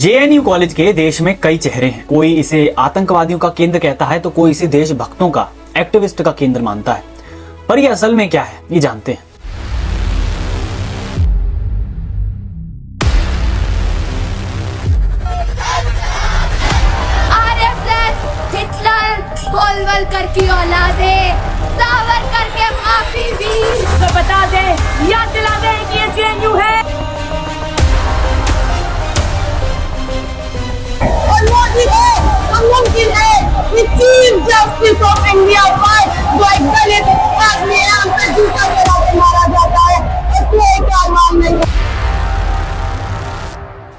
JNU college के देश में कई चेहरे हैं। कोई इसे आतंकवादियों का केंद्र कहता है तो कोई इसे देशभक्तों का, एक्टिविस्ट का केंद्र मानता है। पर ये असल में क्या है, ये जानते हैं। आरएसएस, हिटलर, गोलवलकर की औलादे, सावरकर के माफी भी तो बता दे, याद दिला दे कि ये जेएनयू है। मोदी है, मुमकिन है कि चीफ जस्टिस ऑफ इंडिया पर जो एक दलित आदमी है उसे जूता चला के मारा जाता है, इसमें क्या मान नहीं।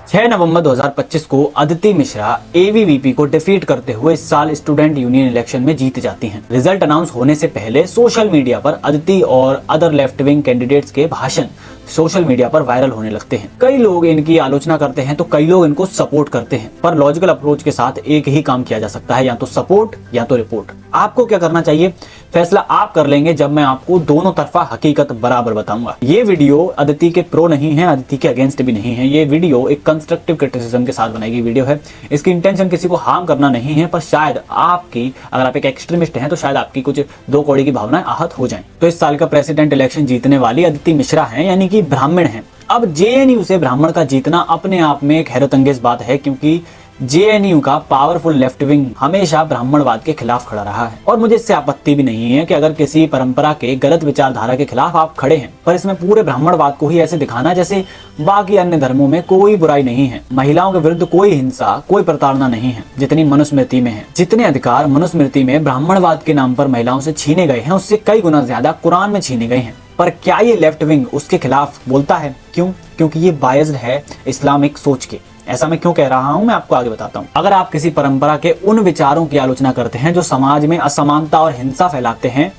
6 नवंबर 2025 को अदिति मिश्रा एबीवीपी को डिफीट करते हुए इस साल स्टूडेंट यूनियन इलेक्शन में जीत जाती हैं। रिजल्ट अनाउंस होने से पहले सोशल मीडिया पर अदिति और अदर लेफ्ट विंग कैंडिडेट्स के भाषण सोशल मीडिया पर वायरल होने लगते हैं। कई लोग इनकी आलोचना करते हैं तो कई लोग इनको सपोर्ट करते हैं, पर लॉजिकल अप्रोच के साथ एक ही काम किया जा सकता है, या तो सपोर्ट या तो रिपोर्ट। आपको क्या करना चाहिए, फैसला आप कर लेंगे जब मैं आपको दोनों तरफा हकीकत बराबर बताऊंगा। ये वीडियो अदिति के प्रो नहीं है, अदिति के अगेंस्ट भी नहीं है। ये वीडियो एक कंस्ट्रक्टिव क्रिटिसिज्म के साथ बनाई गई वीडियो है। इसकी इंटेंशन किसी को हार्म करना नहीं है, पर शायद आपकी, अगर आप एक एक्सट्रीमिस्ट हैं तो शायद आपकी कुछ दो कौड़ी की भावनाएं आहत हो जाएं। तो इस साल का प्रेसिडेंट इलेक्शन जीतने वाली अदिति मिश्रा हैं, यानी कि ब्राह्मण हैं। अब जेएनयू से ब्राह्मण का जीतना अपने आप में एक हैरतअंगेज बात है, क्योंकि जेएनयू का पावरफुल लेफ्ट विंग हमेशा ब्राह्मणवाद के खिलाफ खड़ा रहा है। और मुझे इससे आपत्ति भी नहीं है कि अगर किसी परंपरा के गलत विचारधारा के खिलाफ आप खड़े हैं, पर इसमें पूरे ब्राह्मणवाद को ही ऐसे दिखाना जैसे बाकी अन्य धर्मों में कोई बुराई नहीं है, महिलाओं के विरुद्ध कोई हिंसा, कोई प्रताड़ना नहीं है जितनी मनुस्मृति में है। जितने अधिकार मनुस्मृति में ब्राह्मणवाद के नाम पर महिलाओं से छीने गए हैं, उससे कई गुना ज्यादा कुरान में छीने गए हैं। पर क्या ये लेफ्ट विंग उसके खिलाफ बोलता है? क्यों? क्योंकि ये बायस्ड है इस्लामिक सोच के। ऐसा मैं क्यों कह रहा हूं, मैं आपको आगे बताता हूं। अगर आप किसी परंपरा के उन विचारों की आलोचना करते हैं जो समाज में असमानता और हिंसा फैलाते हैं,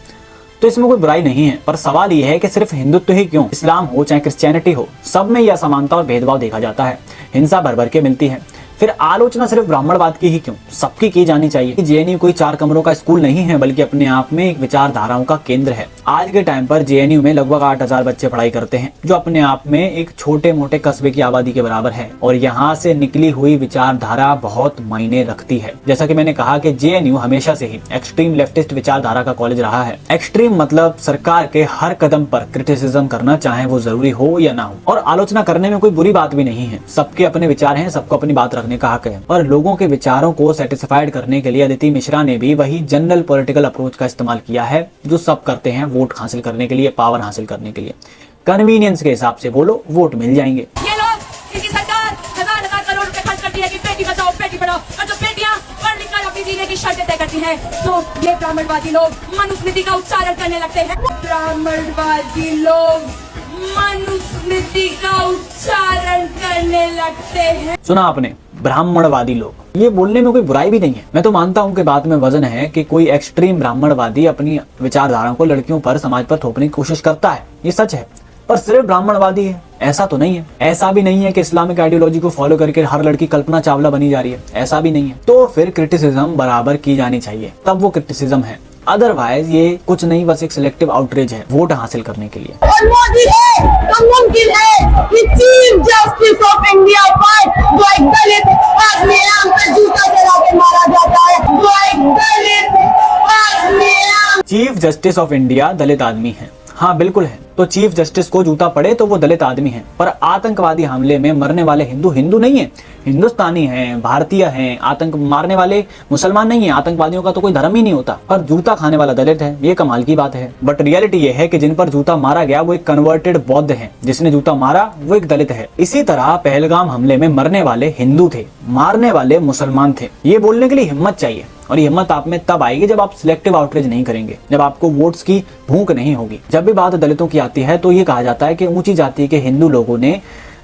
तो इसमें कोई बुराई नहीं है। पर सवाल यह है कि सिर्फ हिंदुत्व ही क्यों, इस्लाम हो चाहे क्रिश्चियनिटी हो, सब में यह असमानता और भेदभाव देखा जाता है, हिंसा भर भर के मिलती है। फिर आलोचना सिर्फ ब्राह्मणवाद की ही क्यों, सबकी की जानी चाहिए। जेएनयू कोई 4 कमरों का स्कूल नहीं है, बल्कि अपने आप में एक विचारधाराओं का केंद्र है। आज के टाइम पर जेएनयू में लगभग 8000 बच्चे पढ़ाई करते हैं, जो अपने आप में एक छोटे मोटे कस्बे की आबादी के बराबर है। और यहाँ से निकली हुई विचारधारा बहुत मायने रखती है। जैसा कि मैंने कहा कि जेएनयू हमेशा से ही एक्सट्रीम लेफ्टिस्ट विचारधारा का कॉलेज रहा है। एक्सट्रीम मतलब सरकार के हर कदम पर क्रिटिसिज्म करना, चाहे वो जरूरी हो या ना हो। और आलोचना करने में कोई बुरी बात भी नहीं है, सबके अपने विचार हैं, सबको अपनी बात रखने का हक है। और लोगों के विचारों को सेटिस्फाइड करने के लिए अदिति मिश्रा ने भी वही जनरल पॉलिटिकल अप्रोच का इस्तेमाल किया है जो सब करते हैं, वोट हासिल करने के लिए, पावर हासिल करने के लिए। कन्वीनियंस के हिसाब से बोलो, वोट मिल जाएंगे। ये लोग, इनकी सरकार हजार करोड़ रुपए खर्च करती है कि बेटी बचाओ बेटी पढ़ाओ, और जो बेटियां पढ़ लिख कर अपनी जीने की शर्तें तय करती हैं, तो ये ब्राह्मणवादी लोग मनुस्मृति का उच्चारण करने लगते हैं। ब्राह्मणवादी लोग मनुस्मृति का उच्चारण करने लगते हैं। सुना आपने, ब्राह्मणवादी लोग। ये बोलने में कोई बुराई भी नहीं है। मैं तो मानता हूँ कि बात में वजन है कि कोई एक्सट्रीम ब्राह्मणवादी अपनी विचारधाराओं को लड़कियों पर, समाज पर थोपने की कोशिश करता है, ये सच है। पर सिर्फ ब्राह्मणवादी है ऐसा तो नहीं है। ऐसा भी नहीं है कि इस्लामिक आइडियोलॉजी को फॉलो करके हर लड़की कल्पना चावला बनी जा रही है, ऐसा भी नहीं है। तो फिर क्रिटिसिज्म बराबर की जानी चाहिए, तब वो क्रिटिसिज्म है। अदरवाइज ये कुछ नहीं, बस एक सिलेक्टिव आउटरीच है वोट हासिल करने के लिए। और मोदी है, मुमकिन है कि चीफ जस्टिस ऑफ इंडिया पर जो एक दलित आदमी है उसे जूता चला के मारा जाता है, जो एक दलित आदमी है। चीफ जस्टिस ऑफ इंडिया दलित आदमी है, हाँ बिल्कुल है। तो चीफ जस्टिस को जूता पड़े तो वो दलित आदमी है। पर आतंकवादी हमले में मरने वाले हिंदू नहीं है, हिंदुस्तानी हैं, भारतीय हैं। आतंक मारने वाले मुसलमान नहीं है। आतंकवादियों का तो कोई धर्म ही नहीं होता। पर जूता खाने वाला दलित है, ये कमाल की बात है। बट रियलिटी ये है कि जिन पर जूता मारा गया वो एक कन्वर्टेड बौद्ध है, जिसने जूता मारा वो एक दलित है। इसी तरह पहलगाम हमले में मरने वाले हिंदू थे, मारने वाले मुसलमान थे। ये बोलने के लिए हिम्मत चाहिए, और ये हिम्मत आप में तब आएगी जब आप सिलेक्टिव आउटरीच नहीं करेंगे, जब आपको वोट्स की भूख नहीं होगी। जब भी बात दलितों की आती है तो ये कहा जाता है कि ऊंची जाति के हिंदू लोगों ने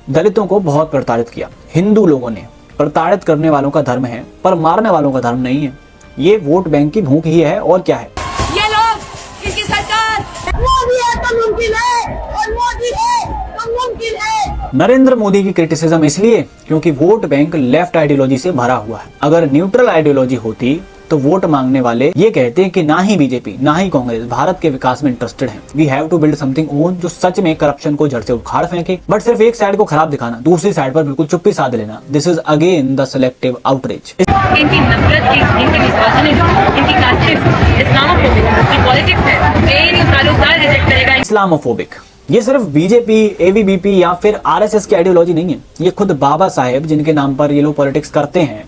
दलितों को बहुत प्रताड़ित किया। हिंदू लोगों ने, प्रताड़ित करने वालों का धर्म है, पर मारने वालों का धर्म नहीं है। ये वोट बैंक की भूख ही है, और क्या है। ये लोग, इनकी सरकार, मोदी है तो मुमकिन है, और मोदी है तो मुमकिन है। नरेंद्र मोदी की क्रिटिसिज्म इसलिए क्योंकि वोट बैंक लेफ्ट आइडियोलॉजी से भरा हुआ है। अगर न्यूट्रल आइडियोलॉजी होती तो वोट मांगने वाले ये कहते हैं कि ना ही बीजेपी ना ही कांग्रेस भारत के विकास में इंटरेस्टेड है। We have to build something own जो सच में करप्शन को जड़ से उखाड़ फेंके। बट सिर्फ एक साइड को खराब दिखाना, दूसरी साइड पर बिल्कुल चुप्पी साध लेना, this is again the selective outreach. इनकी नफरत की, इनकी मिसोजिनिज्म, इनकी कास्टिज्म, इस्लामोफोबिक जो पॉलिटिक्स है, ये सालों साल रिजेक्ट करेगा। इस्लामोफोबिक ये सिर्फ बीजेपी, एवीबीपी या फिर आरएसएस की आइडियोलॉजी नहीं है, ये खुद बाबा साहेब जिनके नाम पर ये लोग पॉलिटिक्स करते हैं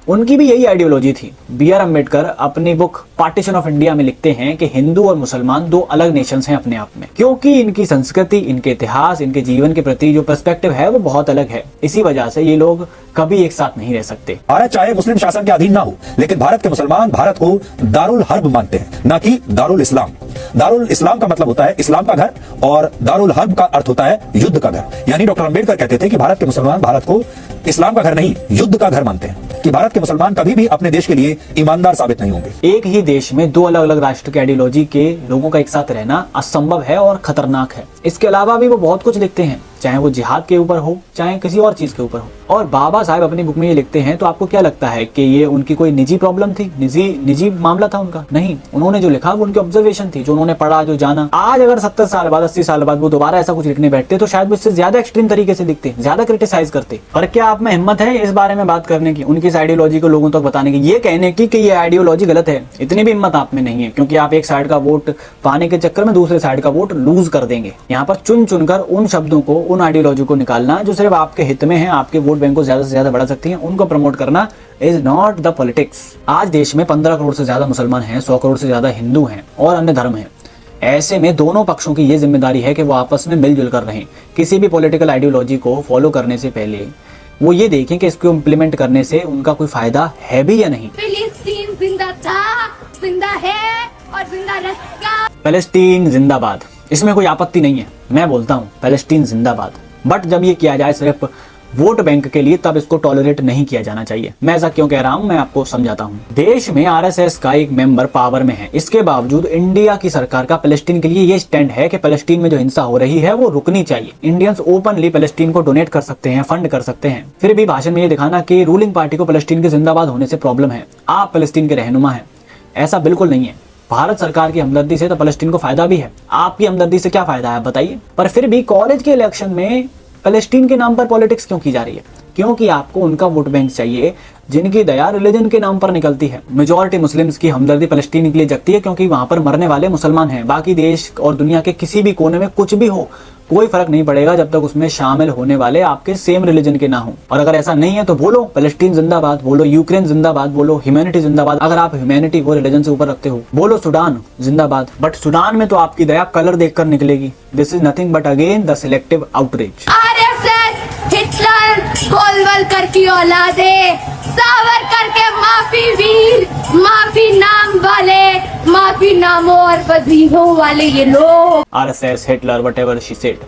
उनकी भी यही आइडियोलॉजी थी। B.R. अम्बेडकर अपनी बुक पार्टीशन ऑफ इंडिया में लिखते हैं कि हिंदू और मुसलमान दो अलग नेशंस हैं अपने आप में, क्योंकि इनकी संस्कृति, इनके इतिहास, इनके जीवन के प्रति जो पर्सपेक्टिव है वो बहुत अलग है। इसी वजह से ये लोग कभी एक साथ नहीं रह सकते। भारत चाहे मुस्लिम शासन के अधीन ना हो, लेकिन भारत के मुसलमान भारत को दारुल हर्ब मानते हैं, ना कि दारुल इस्लाम। दारुल इस्लाम का मतलब होता है इस्लाम का घर और दारुल हर्ब का अर्थ होता है युद्ध का घर। यानी डॉक्टर अम्बेडकर कहते थे कि भारत के मुसलमान भारत को इस्लाम का घर नहीं युद्ध का घर मानते हैं, कि भारत के मुसलमान कभी भी अपने देश के लिए ईमानदार साबित नहीं होंगे। एक ही देश में दो अलग अलग राष्ट्र के आइडियोलॉजी के लोगों का एक साथ रहना असंभव है और खतरनाक है। इसके अलावा भी वो बहुत कुछ लिखते हैं, चाहे वो जिहाद के ऊपर हो चाहे किसी और चीज के ऊपर हो। और बाबा साहब अपनी बुक में ये लिखते हैं, तो आपको क्या लगता है कि ये उनकी कोई निजी प्रॉब्लम थी, निजी मामला था उनका? नहीं, उन्होंने जो लिखा वो उनकी ऑब्जर्वेशन थी, जो उन्होंने पढ़ा, जो जाना। आज अगर 70 साल बाद 80 साल बाद वो दोबारा ऐसा कुछ लिखने बैठते तो शायद वो इससे ज्यादा एक्सट्रीम तरीके से लिखते, ज्यादा क्रिटिसाइज करते। पर क्या आप में हिम्मत है इस बारे में बात करने की, उनकी इस आइडियोलॉजी को लोगों तक बताने की, ये कहने की कि ये आइडियोलॉजी गलत है? इतनी भी हिम्मत आप में नहीं है, क्योंकि आप एक साइड का वोट पाने के चक्कर में दूसरे साइड का वोट लूज कर देंगे। यहाँ पर चुन चुनकर उन शब्दों को, उन आइडियोलॉजी को निकालना जो सिर्फ आपके हित में है, आपके वोट बैंक को ज्यादा से ज्यादा बढ़ा सकती है, उनको प्रमोट करना इज नॉट द पॉलिटिक्स। आज देश में 15 करोड़ से ज्यादा मुसलमान हैं, 100 करोड़ से ज्यादा हिंदू हैं और अन्य धर्म हैं। ऐसे में दोनों पक्षों की ये जिम्मेदारी है कि वो आपस में मिलजुल कर रहें। किसी भी पॉलिटिकल आइडियोलॉजी को फॉलो करने से पहले वो ये देखें कि इसको इम्प्लीमेंट करने से उनका कोई फायदा है भी या नहीं। फिलिस्तीन जिंदा था, जिंदा है और जिंदा रहेगा। पैलेस्टीन जिंदाबाद, इसमें कोई आपत्ति नहीं है, मैं बोलता हूँ पैलेस्टीन जिंदाबाद। बट जब ये किया जाए सिर्फ वोट बैंक के लिए, तब इसको टॉलरेट नहीं किया जाना चाहिए। मैं ऐसा क्यों कह रहा हूं, मैं आपको समझाता हूं। देश में आरएसएस का एक मेंबर पावर में है, इसके बावजूद इंडिया की सरकार का पैलेस्टीन के लिए ये स्टैंड है कि पैलेस्टीन में जो हिंसा हो रही है वो रुकनी चाहिए। इंडियंस ओपनली पैलेस्टीन को डोनेट कर सकते हैं, फंड कर सकते हैं, फिर भी भाषण में ये दिखाना कि रूलिंग पार्टी को पैलेस्टीन के जिंदाबाद होने से प्रॉब्लम है, आप पैलेस्टीन के रहनुमा हैं, ऐसा बिल्कुल नहीं है। भारत सरकार की हमदर्दी से तो पैलेस्टीन को फायदा भी है, आपकी हमदर्दी से क्या फायदा है बताइए। पर फिर भी कॉलेज के इलेक्शन में पैलेस्टीन के नाम पर पॉलिटिक्स क्यों की जा रही है? क्योंकि आपको उनका वोट बैंक चाहिए जिनकी दया रिलीजन के नाम पर निकलती है। मेजॉरिटी मुस्लिम्स की हमदर्दी पैलेस्टीन के लिए जगती है क्योंकि वहां पर मरने वाले मुसलमान हैं। बाकी देश और दुनिया के किसी भी कोने में कुछ भी हो, कोई फर्क नहीं पड़ेगा जब तक उसमें शामिल होने वाले आपके सेम रिलीजन के ना हो। और अगर ऐसा नहीं है तो बोलो पैलेस्टीन जिंदाबाद, बोलो यूक्रेन जिंदाबाद, बोलो ह्यूमैनिटी जिंदाबाद। अगर आप ह्यूमैनिटी को रिलीजन से ऊपर रखते हो, बोलो सुडान जिंदाबाद। बट सुडान में तो आपकी दया कलर देखकर निकलेगी। This is nothing but again the selective outreach. Hitler Golwalkar की औलादे, सावरकर के माफी वीर, माफी नाम वाले, माफी नामों और वजीरों वाले ये लोग। RSS, Hitler, whatever she said.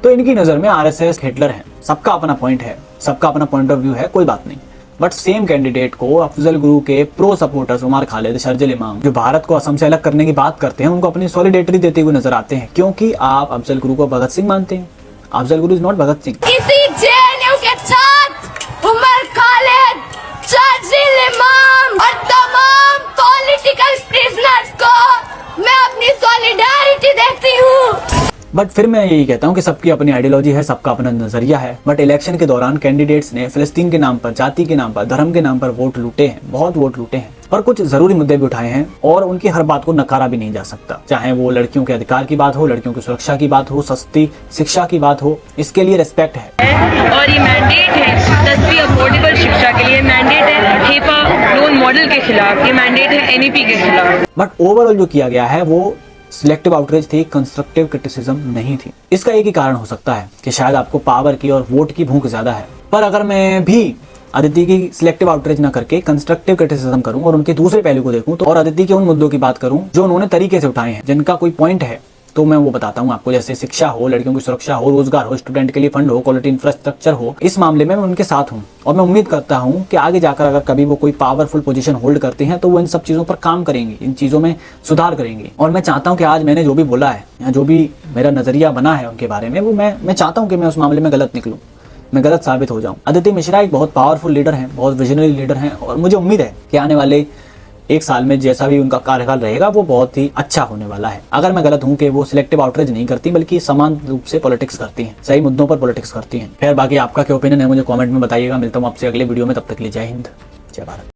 तो इनकी नजर में आरएसएस हिटलर है। सबका अपना पॉइंट है, सबका अपना पॉइंट ऑफ व्यू है, कोई बात नहीं। बट सेम कैंडिडेट को अफजल गुरु के प्रो सपोर्टर्स उमर खालिद, शर्जिल इमाम, जो भारत को असम से अलग करने की बात करते हैं, उनको अपनी सॉलिडेरिटी देते हुए नजर आते हैं, क्योंकि आप अफजल गुरु को भगत सिंह मानते हैं। Afzal Guru is not Bhagat Singh. इसी जेएनयू के छात्र उमर खालिद, शर्जिल इमाम और तमाम पॉलिटिकल प्रिजनर्स को मैं अपनी सॉलिडेरिटी देती हूँ। बट फिर मैं यही कहता हूँ कि सबकी अपनी आइडियोलॉजी है, सबका अपना नजरिया है। बट इलेक्शन के दौरान कैंडिडेट्स ने फिलिस्तीन के नाम पर, जाति के नाम पर, धर्म के नाम पर वोट लूटे हैं, बहुत वोट लूटे हैं। पर कुछ जरूरी मुद्दे भी उठाए हैं और उनकी हर बात को नकारा भी नहीं जा सकता। चाहे वो लड़कियों के अधिकार की बात हो, लड़कियों की सुरक्षा की बात हो, सस्ती शिक्षा की बात हो, इसके लिए रिस्पेक्ट है। और ये मैंडेट है सस्ती अफोर्डेबल शिक्षा के लिए, मैंडेट है हेफा लोन मॉडल के खिलाफ, ये मैंडेट है एनईपी के खिलाफ। बट ओवरऑल जो किया गया है वो सिलेक्टिव आउटरीच थी, कंस्ट्रक्टिव क्रिटिसिज्म नहीं थी। इसका एक ही कारण हो सकता है कि शायद आपको पावर की और वोट की भूख ज्यादा है। पर अगर मैं भी अदिति की सिलेक्टिव आउटरीच ना करके कंस्ट्रक्टिव क्रिटिसिज्म करूं और उनके दूसरे पहलू को देखूं तो, और अदिति के उन मुद्दों की बात करूं जो उन्होंने तरीके से उठाए हैं, जिनका कोई पॉइंट है, तो मैं वो बताता हूं आपको। जैसे शिक्षा हो, लड़कियों की सुरक्षा हो, रोजगार हो, स्टूडेंट के लिए फंड हो, क्वालिटी इंफ्रास्ट्रक्चर हो, इस मामले में मैं उनके साथ हूं। और मैं उम्मीद करता हूं कि आगे जाकर अगर कभी वो कोई पावरफुल पोजीशन होल्ड करते हैं तो वो इन सब चीजों पर काम करेंगे, इन चीजों में सुधार करेंगे। और मैं चाहता हूं कि आज मैंने जो भी बोला है या जो भी मेरा नजरिया बना है उनके बारे में, वो मैं चाहता हूं कि मैं उस मामले में गलत निकलूं, मैं गलत साबित हो जाऊं। अदिति मिश्रा एक बहुत पावरफुल लीडर हैं, बहुत विजनरी लीडर हैं और मुझे उम्मीद है कि आने वाले 1 साल में जैसा भी उनका कार्यकाल रहेगा वो बहुत ही अच्छा होने वाला है। अगर मैं गलत हूँ कि वो सिलेक्टिव आउटरीच नहीं करती बल्कि समान रूप से पॉलिटिक्स करती हैं, सही मुद्दों पर पॉलिटिक्स करती हैं। खैर बाकी आपका क्या ओपिनियन है मुझे कमेंट में बताइएगा। मिलता हूँ आपसे अगले वीडियो में, तब तक के लिए जय हिंद, जय भारत।